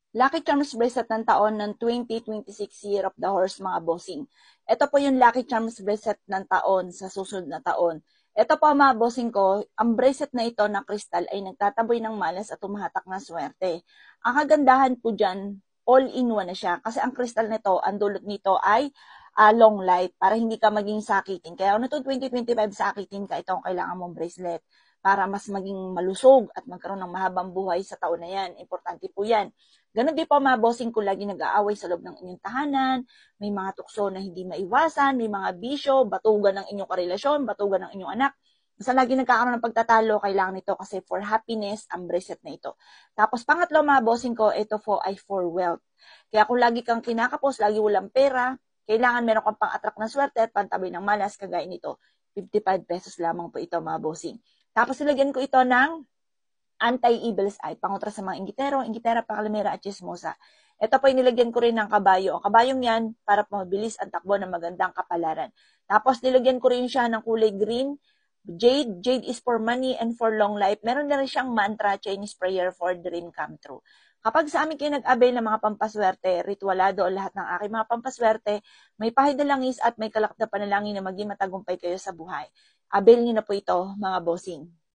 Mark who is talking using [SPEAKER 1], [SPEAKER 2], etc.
[SPEAKER 1] Lucky Charms bracelet ng taon ng 2026 Year of the Horse mga bossing. Ito po yung Lucky Charms bracelet ng taon sa susunod na taon. Ito po mga bossing ko, ang bracelet na ito na kristal ay nagtataboy ng malas at tumahatak ng swerte. Ang kagandahan po dyan, all-in-one na siya. Kasi ang kristal nito, ang dulot nito ay long life para hindi ka maging sakitin. Kaya kung ito 2025 sakitin ka, ito ang kailangan mong bracelet para mas maging malusog at magkaroon ng mahabang buhay sa taon na yan. Importante po yan. Ganon din po mga bossing ko lagi nag-aaway sa loob ng inyong tahanan, may mga tukso na hindi maiwasan, may mga bisyo, batugan ng inyong karelasyon, batugan ng inyong anak. Basta lagi nagkakaroon ng pagtatalo, kailangan nito kasi for happiness ang bracelet na ito. Tapos pangatlo mga bossing ko, ito po ay for wealth. Kaya kung lagi kang kinakapos, lagi walang pera, kailangan meron kang pang-attract ng swerte at pantabi ng malas, kagaya nito. 55 pesos lamang po ito mga bossing. Tapos nilagyan ko ito ng anti-evil's eye, pangontra sa mga inggitero, inggitera, pakalimera at chismosa. Ito po nilagyan ko rin ng kabayo. Ang kabayong yan, para mabilis ang takbo ng magandang kapalaran. Tapos nilagyan ko rin siya ng kulay green. Jade. Jade is for money and for long life. Meron na rin siyang mantra, Chinese prayer for dream come true. Kapag sa amin kayo nag-avail ng mga pampaswerte, ritualado o lahat ng aking mga pampaswerte, may pahidalangis at may kalakip na panalangin na maging matagumpay kayo sa buhay. Avail niyo na po ito, mga bossing.